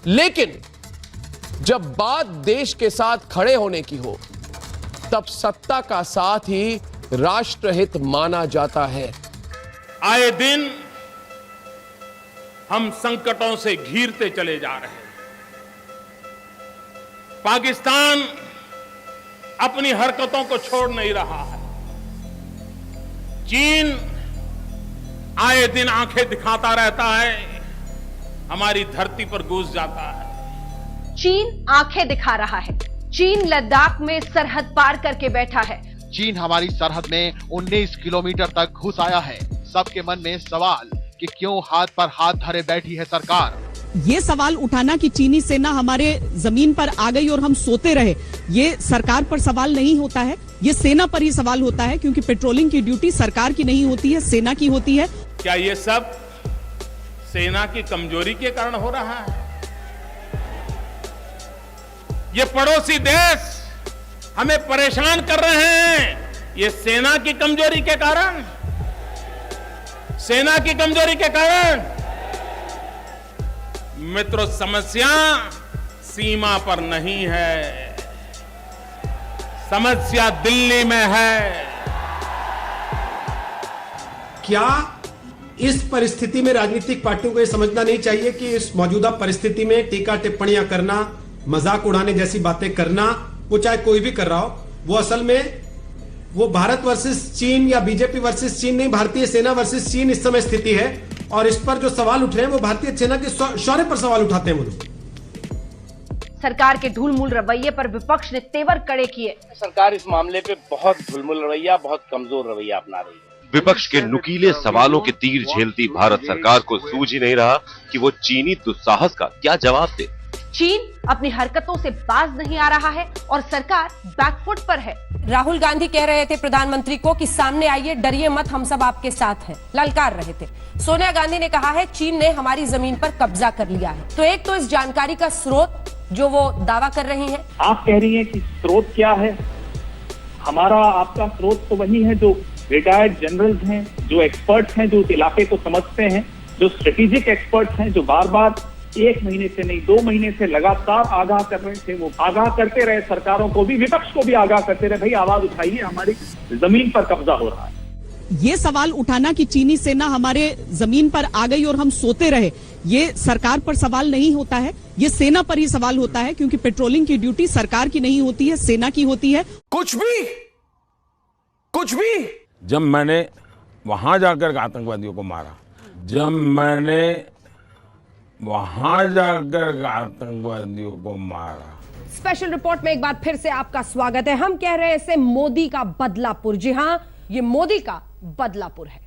लेकिन जब बात देश के साथ खड़े होने की हो, तब सत्ता का साथ ही राष्ट्रहित माना जाता है। आए दिन हम संकटों से घिरते चले जा रहे हैं। पाकिस्तान अपनी हरकतों को छोड़ नहीं रहा है। चीन आए दिन आंखें दिखाता रहता है, हमारी धरती पर घुस जाता है। चीन आंखें दिखा रहा है। चीन लद्दाख में सरहद पार करके बैठा है। चीन हमारी सरहद में 19 किलोमीटर तक घुस आया है। सबके मन में सवाल कि क्यों हाथ पर हाथ धरे बैठी है सरकार। ये सवाल उठाना कि चीनी सेना हमारे जमीन पर आ गई और हम सोते रहे, ये सरकार पर सवाल नहीं होता है, ये सेना पर ही सवाल होता है, क्योंकि पेट्रोलिंग की ड्यूटी सरकार की नहीं होती है, सेना की होती है। क्या ये सब सेना की कमजोरी के कारण हो रहा है? ये पड़ोसी देश हमें परेशान कर रहे हैं, ये सेना की कमजोरी के कारण, सेना की कमजोरी के कारण। मित्रों, समस्या सीमा पर नहीं है, समस्या दिल्ली में है। क्या इस परिस्थिति में राजनीतिक पार्टियों को यह समझना नहीं चाहिए कि इस मौजूदा परिस्थिति में टीका टिप्पणियां करना, मजाक उड़ाने जैसी बातें करना, वो चाहे कोई भी कर रहा हो, वो असल में वो भारत वर्सेस चीन या बीजेपी वर्सेस चीन नहीं, भारतीय सेना वर्सेस चीन इस समय स्थिति है। और इस पर जो सवाल उठ रहे हैं वो भारतीय सेना के शौर्य पर सवाल उठाते हैं वो लोग। सरकार के ढुलमुल रवैये पर विपक्ष ने तेवर कड़े किए। सरकार इस मामले पे बहुत ढुलमुल रवैया, बहुत कमजोर रवैया अपना रही है। विपक्ष के नुकीले सवालों के तीर झेलती भारत सरकार को सूझ ही नहीं रहा कि वो चीनी दुस्साहस का क्या जवाब दे। चीन अपनी हरकतों से बाज नहीं आ रहा है और सरकार बैकफुट पर है। राहुल गांधी कह रहे थे प्रधानमंत्री को कि सामने आइए, डरिए मत, हम सब आपके साथ हैं, ललकार रहे थे। सोनिया गांधी ने कहा है चीन ने हमारी जमीन पर कब्जा कर लिया है। तो एक तो इस जानकारी का स्रोत जो वो दावा कर रही हैं। आप कह रही हैं कि स्रोत क्या है? हमारा आपका स्रोत तो वही है जो रिटायर्ड जनरल्स हैं, जो एक्सपर्ट्स हैं, जो उस इलाके को समझते हैं, जो स्ट्रेटेजिक एक्सपर्ट्स हैं, जो बार बार 1 महीने से नहीं 2 महीने से लगातार आगाह कर रहे थे। वो आगाह करते रहे, सरकारों को भी, विपक्ष को भी आगाह करते रहे, भाई आवाज उठाइए, हमारी जमीन पर कब्जा हो रहा है। ये सवाल उठाना कि चीनी सेना हमारे जमीन पर आ गई और हम सोते रहे, ये सरकार पर सवाल नहीं होता है, ये सेना पर ही सवाल होता है, क्योंकि पेट्रोलिंग की ड्यूटी सरकार की नहीं होती है, सेना की होती है। कुछ भी जब मैंने वहां जाकर आतंकवादियों को मारा, जब मैंने वहां जाकर आतंकवादियों को मारा। स्पेशल रिपोर्ट में एक बार फिर से आपका स्वागत है। हम कह रहे हैं इसे मोदी का बदलापुर। जी हां, ये मोदी का बदलापुर है।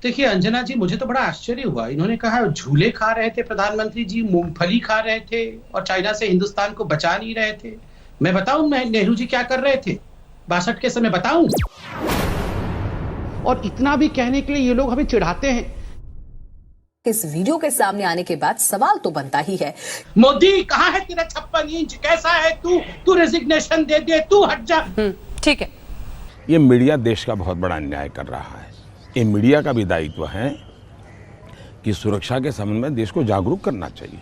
देखिए अंजना जी, मुझे तो बड़ा आश्चर्य हुआ। इन्होंने कहा झूले खा रहे थे प्रधानमंत्री जी, मूंगफली खा रहे थे और चाइना से हिंदुस्तान को बचा नहीं रहे थे। मैं बताऊं नेहरू जी क्या कर रहे थे 62 के समय, बताऊं? और इतना भी कहने के लिए ये लोग हमें चिढ़ाते हैं। इस वीडियो के सामने आने के बाद सवाल तो बनता ही है, मोदी कहाँ है तेरा 56 इंच? कैसा है तू रेजिग्नेशन दे दे, तू हट जा। ठीक है। ये मीडिया देश का बहुत बड़ा अन्याय कर रहा है। ये मीडिया का भी दायित्व है कि सुरक्षा के संबंध में देश को जागरूक करना चाहिए।